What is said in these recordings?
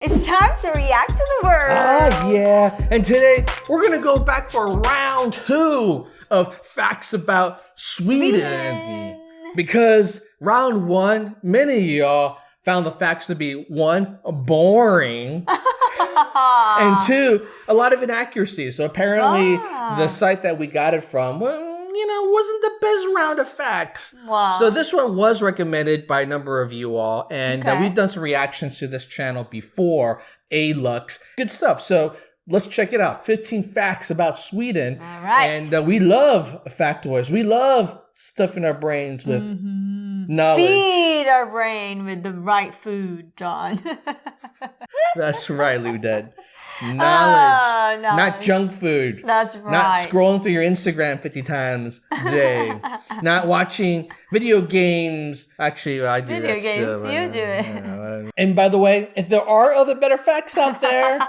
It's time to react to the world. Yeah. And today we're going to go back for round 2 of facts about Sweden. Because round 1, many of y'all found the facts to be 1, boring, and 2, a lot of inaccuracies. So apparently the site that we got it from, wasn't the best round of facts. Wow. So this one was recommended by a number of you all, and we've done some reactions to this channel before. A-Lux. Good stuff. So let's check it out. 15 facts about Sweden. All right. And we love factoids. We love stuffing our brains with knowledge. Feed our brain with the right food, John. That's right, Luded. Knowledge. Not junk food. That's right. Not scrolling through your Instagram 50 times a day. Not watching video games. Actually, I do video that games, still. you do it. And by the way, if there are other better facts out there,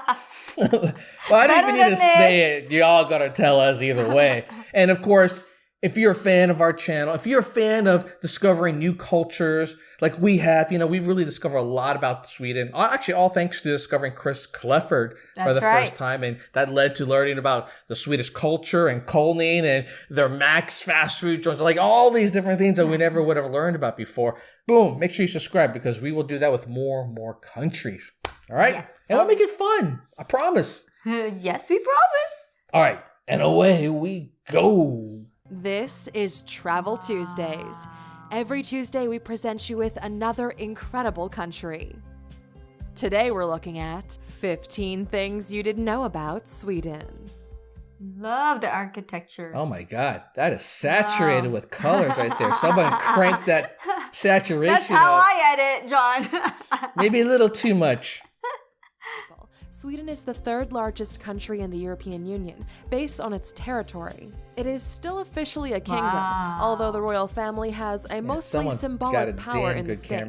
well, I don't even need to say it. Y'all gotta tell us either way. And of course, if you're a fan of our channel, if you're a fan of discovering new cultures like we have, we've really discovered a lot about Sweden. Actually, all thanks to discovering Chris Clefford for the first time. And that led to learning about the Swedish culture and Kolning and their Max fast food joints, like all these different things that we never would have learned about before. Boom, make sure you subscribe because we will do that with more and more countries. All right? Yeah. And we'll make it fun. I promise. Yes, we promise. All right. And away we go. This is Travel Tuesdays. Every Tuesday, we present you with another incredible country. Today, we're looking at 15 things you didn't know about Sweden. Love the architecture. Oh my God, that is saturated with colors right there. Someone cranked that saturation That's how up. I edit, John. Maybe a little too much. Sweden is the 3rd largest country in the European Union, based on its territory. It is still officially a kingdom, although the royal family has a mostly symbolic power in the state.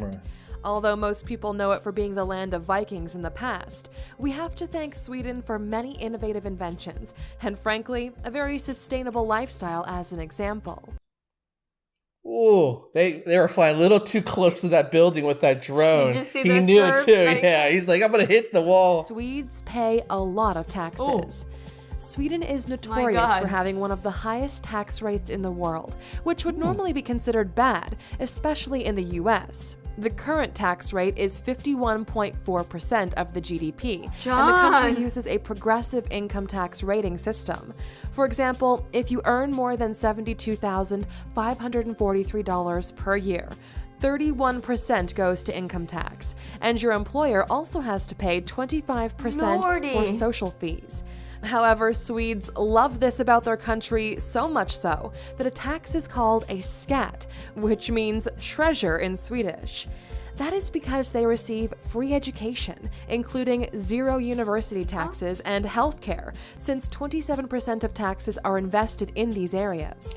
Although most people know it for being the land of Vikings in the past, we have to thank Sweden for many innovative inventions, and frankly, a very sustainable lifestyle as an example. Ooh, they were flying a little too close to that building with that drone. Did you see he the knew surf? it too. Yeah, he's like, I'm gonna hit the wall. Swedes pay a lot of taxes. Sweden is notorious for having one of the highest tax rates in the world, which would normally be considered bad, especially in the US. The current tax rate is 51.4% of the GDP, and the country uses a progressive income tax rating system. For example, if you earn more than $72,543 per year, 31% goes to income tax, and your employer also has to pay 25% for social fees. However, Swedes love this about their country so much so that a tax is called a skatt, which means treasure in Swedish. That is because they receive free education, including 0 university taxes and healthcare, since 27% of taxes are invested in these areas.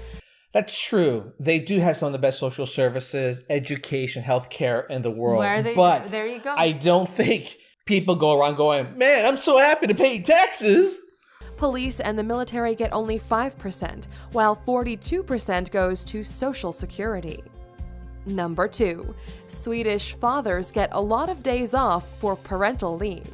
That's true. They do have some of the best social services, education, healthcare in the world. But there you go. I don't think people go around going, man, I'm so happy to pay taxes. Police and the military get only 5%, while 42% goes to Social Security. Number 2, Swedish fathers get a lot of days off for parental leave.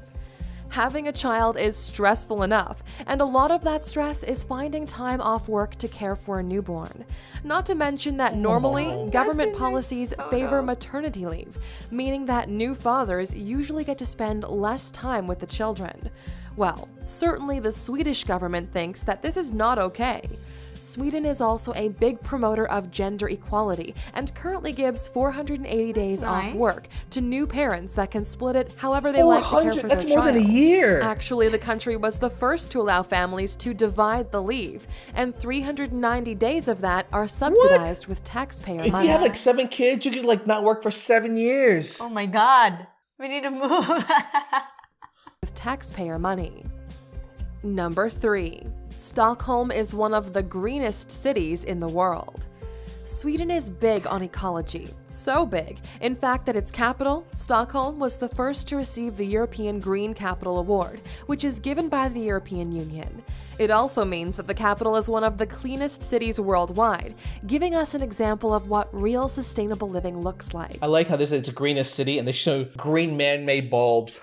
Having a child is stressful enough, and a lot of that stress is finding time off work to care for a newborn. Not to mention that normally, government policies favor maternity leave, meaning that new fathers usually get to spend less time with the children. Well, certainly the Swedish government thinks that this is not okay. Sweden is also a big promoter of gender equality and currently gives 480 days off work to new parents that can split it however they like to care for their child. That's more than a year. Actually, the country was the first to allow families to divide the leave, and 390 days of that are subsidized with taxpayer money. If you have like 7 kids, you could not work for 7 years. Oh my God. We need to move. With taxpayer money. Number 3. Stockholm is one of the greenest cities in the world. Sweden is big on ecology, so big, in fact, that its capital, Stockholm, was the first to receive the European Green Capital Award, which is given by the European Union. It also means that the capital is one of the cleanest cities worldwide, giving us an example of what real sustainable living looks like. I like how this is the greenest city and they show green man-made bulbs.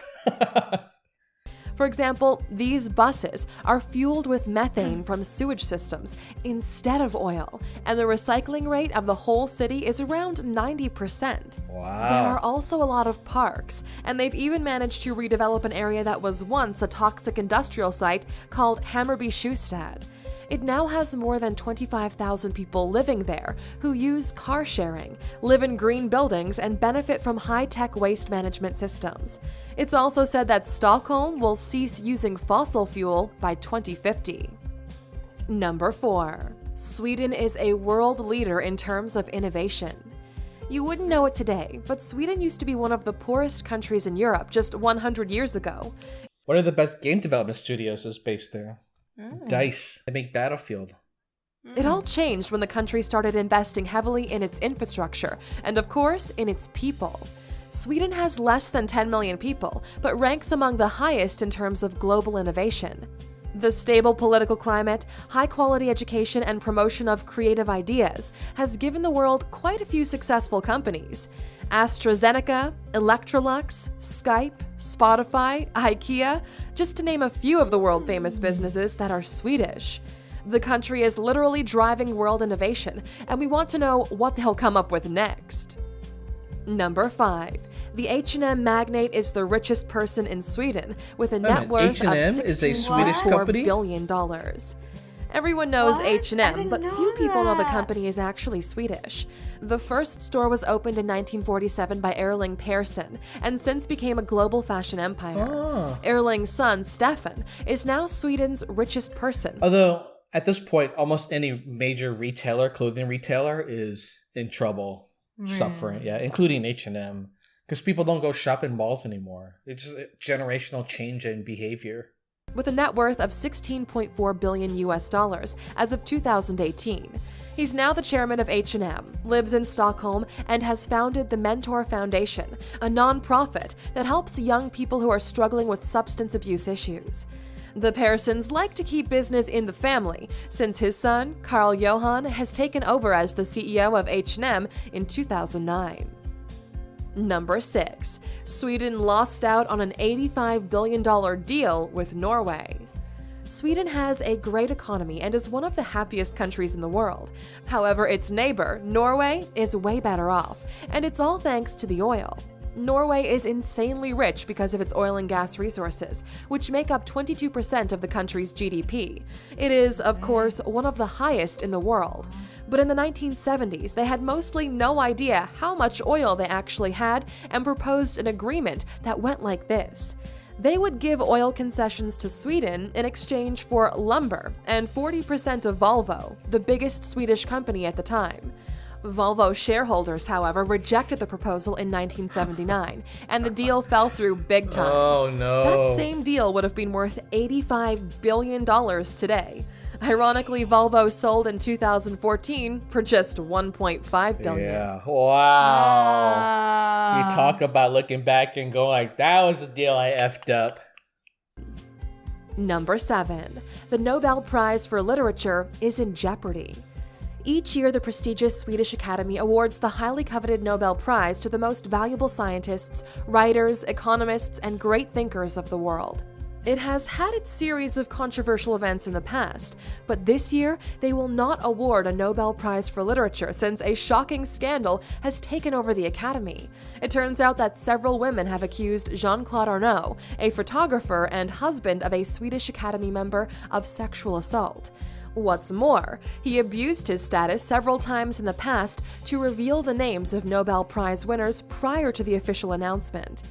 For example, these buses are fueled with methane from sewage systems instead of oil, and the recycling rate of the whole city is around 90%. Wow. There are also a lot of parks, and they've even managed to redevelop an area that was once a toxic industrial site called Hammarby Sjöstad. It now has more than 25,000 people living there who use car sharing, live in green buildings, and benefit from high-tech waste management systems. It's also said that Stockholm will cease using fossil fuel by 2050. Number 4. Sweden is a world leader in terms of innovation. You wouldn't know it today, but Sweden used to be one of the poorest countries in Europe just 100 years ago. One of the best game development studios is based there. DICE. They make Battlefield. It all changed when the country started investing heavily in its infrastructure and, of course, in its people. Sweden has less than 10 million people, but ranks among the highest in terms of global innovation. The stable political climate, high-quality education, and promotion of creative ideas has given the world quite a few successful companies. AstraZeneca, Electrolux, Skype, Spotify, Ikea, just to name a few of the world-famous businesses that are Swedish. The country is literally driving world innovation, and we want to know what they'll come up with next. Number 5. The H&M magnate is the richest person in Sweden with a net worth of H&M is a Swedish company? $16.4 billion. Everyone knows What? I H&M, didn't but know few people know the that. company is actually Swedish. The first store was opened in 1947 by Erling Persson and since became a global fashion empire. Oh. Erling's son, Stefan, is now Sweden's richest person. Although, at this point, almost any major retailer, clothing retailer, is in trouble, suffering, yeah, including H&M. Because people don't go shop in malls anymore. It's just a generational change in behavior. With a net worth of $16.4 billion as of 2018. He's now the chairman of H&M, lives in Stockholm, and has founded the Mentor Foundation, a non-profit that helps young people who are struggling with substance abuse issues. The Perssons like to keep business in the family, since his son, Carl Johan, has taken over as the CEO of H&M in 2009. Number 6. Sweden lost out on an $85 billion deal with Norway. Sweden has a great economy and is one of the happiest countries in the world. However, its neighbor, Norway, is way better off, and it's all thanks to the oil. Norway is insanely rich because of its oil and gas resources, which make up 22% of the country's GDP. It is, of course, one of the highest in the world. But in the 1970s, they had mostly no idea how much oil they actually had and proposed an agreement that went like this. They would give oil concessions to Sweden in exchange for lumber and 40% of Volvo, the biggest Swedish company at the time. Volvo shareholders, however, rejected the proposal in 1979, and the deal fell through big time. Oh, no. That same deal would have been worth $85 billion today. Ironically, Volvo sold in 2014 for just $1.5 billion. Yeah. Wow. You talk about looking back and going like, that was the deal I effed up. Number 7. The Nobel Prize for Literature is in jeopardy. Each year, the prestigious Swedish Academy awards the highly coveted Nobel Prize to the most valuable scientists, writers, economists, and great thinkers of the world. It has had its series of controversial events in the past, but this year they will not award a Nobel Prize for Literature since a shocking scandal has taken over the Academy. It turns out that several women have accused Jean-Claude Arnault, a photographer and husband of a Swedish Academy member, of sexual assault. What's more, he abused his status several times in the past to reveal the names of Nobel Prize winners prior to the official announcement.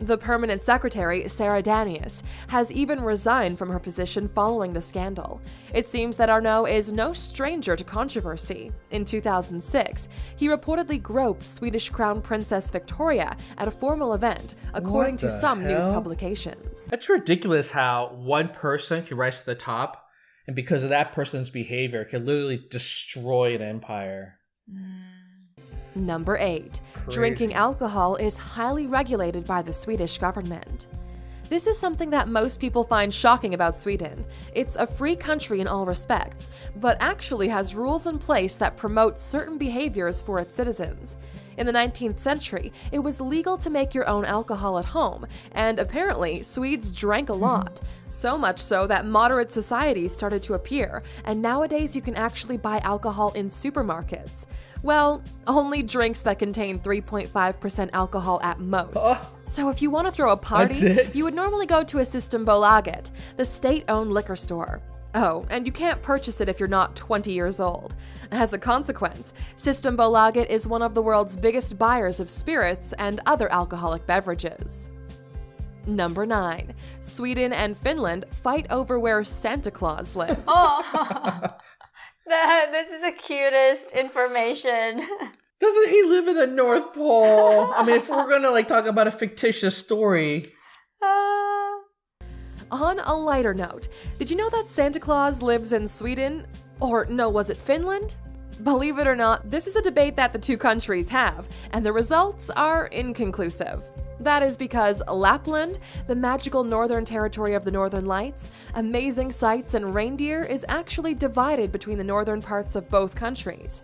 The permanent secretary, Sarah Danius, has even resigned from her position following the scandal. It seems that Arnault is no stranger to controversy. In 2006, he reportedly groped Swedish Crown Princess Victoria at a formal event, according to some news publications. That's ridiculous how one person can rise to the top, and because of that person's behavior, can literally destroy an empire. Number 8. Crazy. Drinking alcohol is highly regulated by the Swedish government. This is something that most people find shocking about Sweden. It's a free country in all respects, but actually has rules in place that promote certain behaviors for its citizens. In the 19th century, it was legal to make your own alcohol at home, and apparently, Swedes drank a lot. So much so that moderate societies started to appear, and nowadays you can actually buy alcohol in supermarkets. Well, only drinks that contain 3.5% alcohol at most. So if you want to throw a party, you would normally go to a Systembolaget, the state-owned liquor store. Oh, and you can't purchase it if you're not 20 years old. As a consequence, Systembolaget is one of the world's biggest buyers of spirits and other alcoholic beverages. Number 9. Sweden and Finland fight over where Santa Claus lives. This is the cutest information. Doesn't he live in the North Pole? I mean, if we're gonna talk about a fictitious story. On a lighter note, did you know that Santa Claus lives in Sweden? Or no, was it Finland? Believe it or not, this is a debate that the two countries have, and the results are inconclusive. That is because Lapland, the magical northern territory of the Northern Lights, amazing sights and reindeer, is actually divided between the northern parts of both countries.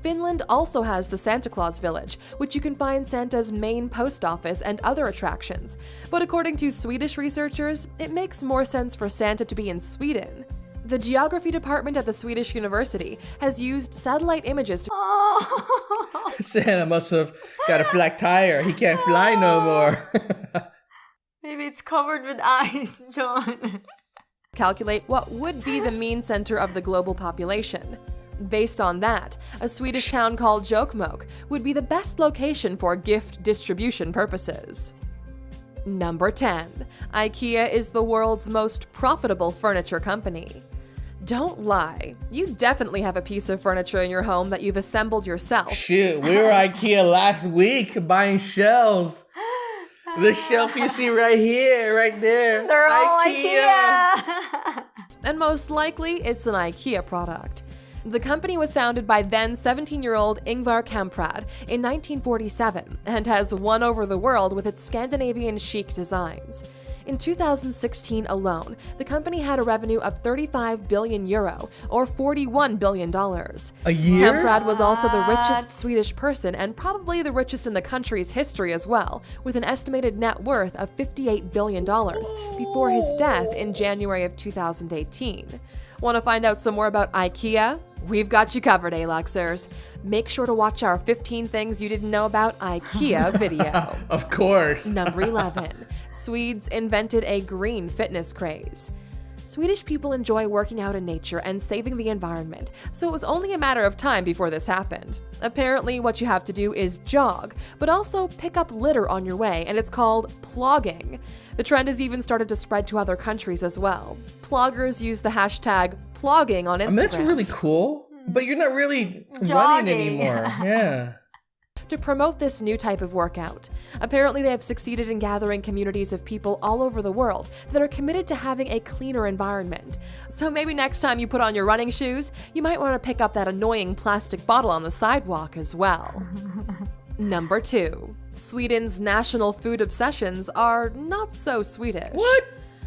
Finland also has the Santa Claus Village, which you can find Santa's main post office and other attractions. But according to Swedish researchers, it makes more sense for Santa to be in Sweden. The geography department at the Swedish University has used satellite images to... Santa must have got a flat tire. He can't fly no more. Maybe it's covered with ice, John. calculate what would be the mean center of the global population. Based on that, a Swedish town called Jokkmokk would be the best location for gift distribution purposes. Number 10. Ikea is the world's most profitable furniture company. Don't lie. You definitely have a piece of furniture in your home that you've assembled yourself. Shit, we were IKEA last week buying shelves. The shelf you see right here, right there. They're all IKEA. And most likely, it's an IKEA product. The company was founded by then 17-year-old Ingvar Kamprad in 1947 and has won over the world with its Scandinavian chic designs. In 2016 alone, the company had a revenue of 35 billion euro, or $41 billion. A year? Kamprad was also the richest Swedish person and probably the richest in the country's history as well, with an estimated net worth of $58 billion before his death in January of 2018. Want to find out some more about IKEA? We've got you covered, Aluxers. Make sure to watch our 15 Things You Didn't Know About IKEA video. Of course. Number 11. Swedes invented a green fitness craze. Swedish people enjoy working out in nature and saving the environment, so it was only a matter of time before this happened. Apparently, what you have to do is jog, but also pick up litter on your way, and it's called plogging. The trend has even started to spread to other countries as well. Ploggers use the hashtag plogging on Instagram. I mean, that's really cool, but you're not really running Jogging. anymore. Yeah. To promote this new type of workout. Apparently, they have succeeded in gathering communities of people all over the world that are committed to having a cleaner environment. So maybe next time you put on your running shoes, you might want to pick up that annoying plastic bottle on the sidewalk as well. Number 2. Sweden's national food obsessions are not so Swedish. What?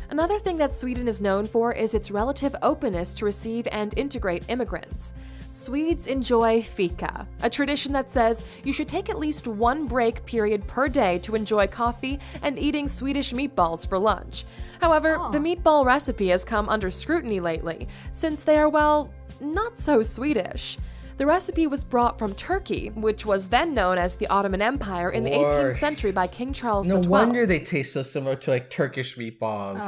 Another thing that Sweden is known for is its relative openness to receive and integrate immigrants. Swedes enjoy fika, a tradition that says you should take at least one break period per day to enjoy coffee and eating Swedish meatballs for lunch. However, the meatball recipe has come under scrutiny lately, since they are, well, not so Swedish. The recipe was brought from Turkey, which was then known as the Ottoman Empire in the 18th century by King Charles XII. No wonder they taste so similar to Turkish meatballs.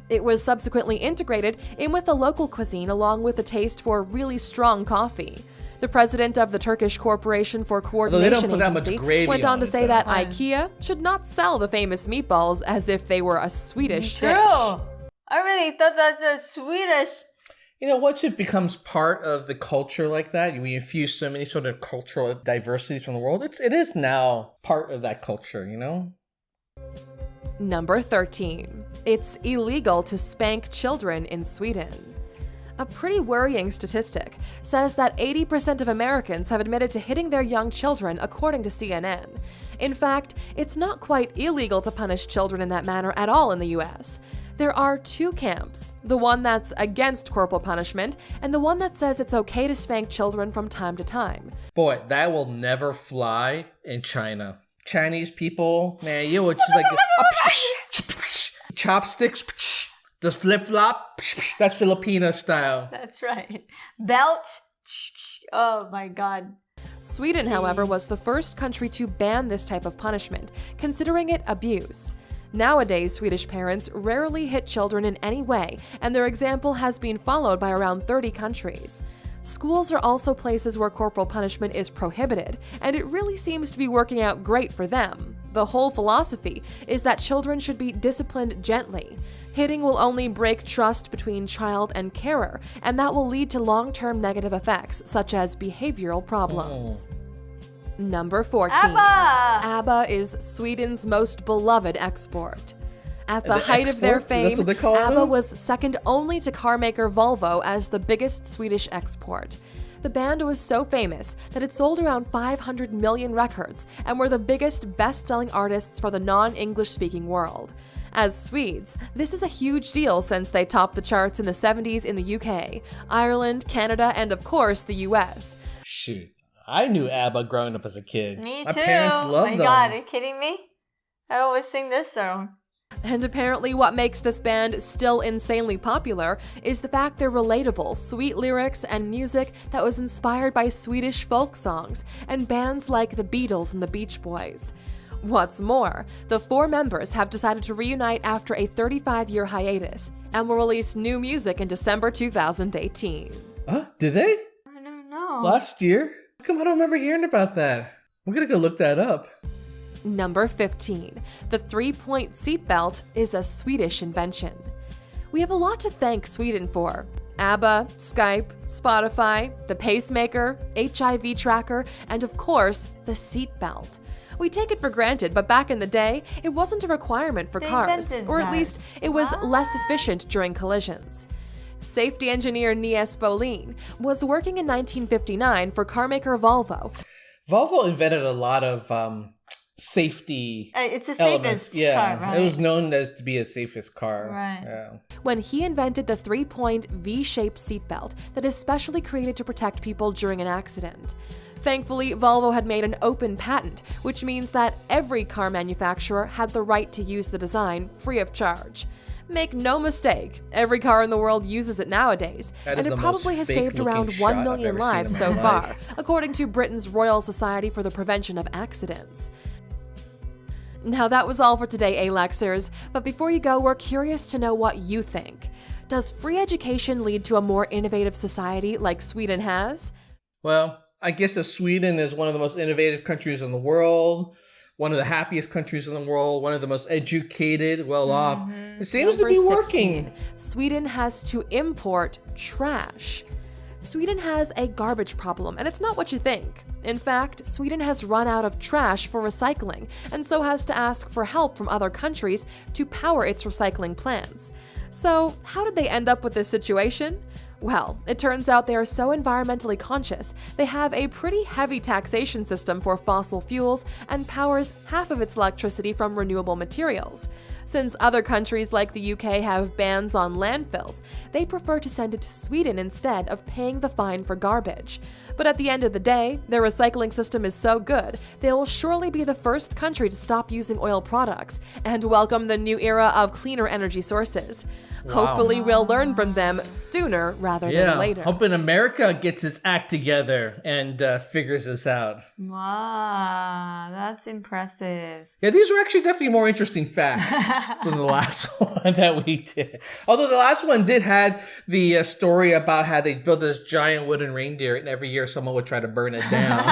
It was subsequently integrated in with the local cuisine along with a taste for really strong coffee. The president of the Turkish Corporation for Coordination Agency went on to say that IKEA should not sell the famous meatballs as if they were a Swedish dish. I really thought that's a Swedish. You know, once it becomes part of the culture like that, we infuse so many sort of cultural diversities from the world, it is now part of that culture, you know? Number 13. It's illegal to spank children in Sweden. A pretty worrying statistic says that 80% of Americans have admitted to hitting their young children, according to CNN. In fact, it's not quite illegal to punish children in that manner at all in the US. There are two camps, the one that's against corporal punishment and the one that says it's okay to spank children from time to time. Boy, that will never fly in China. Chinese people, man, you would just like chopsticks, the flip-flop, that's Filipino style. That's right. Belt. Oh my God. Sweden, however, was the first country to ban this type of punishment, considering it abuse. Nowadays, Swedish parents rarely hit children in any way, and their example has been followed by around 30 countries. Schools are also places where corporal punishment is prohibited, and it really seems to be working out great for them. The whole philosophy is that children should be disciplined gently. Hitting will only break trust between child and carer, and that will lead to long-term negative effects, such as behavioral problems. Number 14. ABBA! ABBA is Sweden's most beloved export. At the height of their fame, ABBA was second only to car maker Volvo as the biggest Swedish export. The band was so famous that it sold around 500 million records and were the biggest best-selling artists for the non-English-speaking world. As Swedes, this is a huge deal since they topped the charts in the 70s in the UK, Ireland, Canada, and of course the US. Shoot, I knew ABBA growing up as a kid. Me My too. parents loved them. My God, are you kidding me? I always sing this song. And apparently what makes this band still insanely popular is the fact they're relatable, sweet lyrics and music that was inspired by Swedish folk songs and bands like the Beatles and the Beach Boys. What's more, the four members have decided to reunite after a 35-year hiatus and will release new music in December 2018. Did they? I don't know. Last year? How come I don't remember hearing about that? I'm gonna go look that up. Number 15. The 3-point seatbelt is a Swedish invention. We have a lot to thank Sweden for. ABBA, Skype, Spotify, the pacemaker, HIV tracker, and of course, the seatbelt. We take it for granted, but back in the day, it wasn't a requirement for cars, or at least it was less efficient during collisions. Safety engineer Nies Bolin was working in 1959 for carmaker Volvo. Volvo invented a lot of safety It's the elements. safest car, right? It was known as to be the safest car. Right. Yeah. When he invented the 3-point V-shaped seatbelt that is specially created to protect people during an accident. Thankfully, Volvo had made an open patent, which means that every car manufacturer had the right to use the design free of charge. Make no mistake, every car in the world uses it nowadays, and it probably has saved around 1 million lives so far, according to Britain's Royal Society for the Prevention of Accidents. Now that was all for today, Alexers, but before you go, we're curious to know what you think. Does free education lead to a more innovative society like Sweden has? Well, I guess if Sweden is one of the most innovative countries in the world, one of the happiest countries in the world, one of the most educated, well-off, it seems to be working. 16. Sweden has to import trash. Sweden has a garbage problem, and it's not what you think. In fact, Sweden has run out of trash for recycling, and so has to ask for help from other countries to power its recycling plants. So, how did they end up with this situation? Well, it turns out they are so environmentally conscious, they have a pretty heavy taxation system for fossil fuels and powers half of its electricity from renewable materials. Since other countries like the UK have bans on landfills, they prefer to send it to Sweden instead of paying the fine for garbage. But at the end of the day, their recycling system is so good, they will surely be the first country to stop using oil products and welcome the new era of cleaner energy sources. Wow. Hopefully we'll learn from them sooner rather than later. Hoping America gets its act together and figures this out. Wow, that's impressive. Yeah, these were actually definitely more interesting facts than the last one that we did. Although the last one did have the story about how they built this giant wooden reindeer and every year someone would try to burn it down.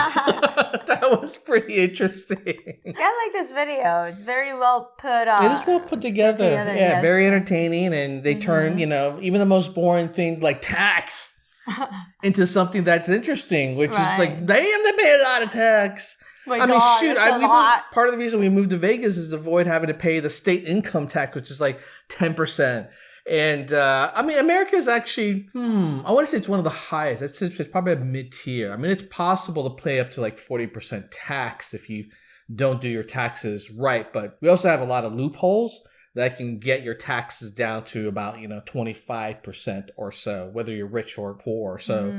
That was pretty interesting. I like this video. It's very well put on. It is well put together. Yeah, yes. Very entertaining. And they turn, even the most boring things like tax into something that's interesting, which is like, damn, they pay a lot of tax. Part of the reason we moved to Vegas is to avoid having to pay the state income tax, which is like 10%. And I mean, America is actually, I want to say it's one of the highest. It's probably a mid-tier. I mean, it's possible to pay up to like 40% tax if you don't do your taxes right. But we also have a lot of loopholes that can get your taxes down to about, 25% or so, whether you're rich or poor. So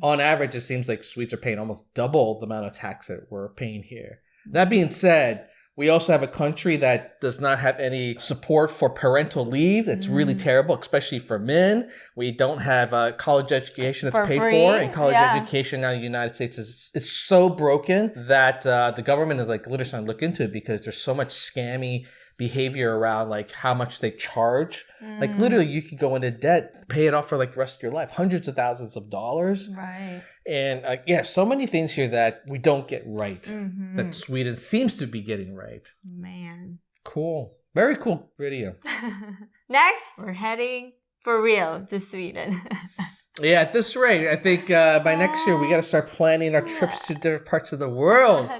on average, it seems like Swedes are paying almost double the amount of tax that we're paying here. That being said, we also have a country that does not have any support for parental leave. It's really terrible, especially for men. We don't have college education that's paid for. And college education now in the United States is so broken that the government is like literally trying to look into it because there's so much scammy behavior around like how much they charge. Like literally you could go into debt, pay it off for like the rest of your life, hundreds of thousands of dollars. Right. And so many things here that we don't get right that Sweden seems to be getting right. Man. Cool. Very cool video. Next, we're heading for real to Sweden. At this rate, I think by next year we got to start planning our trips to different parts of the world.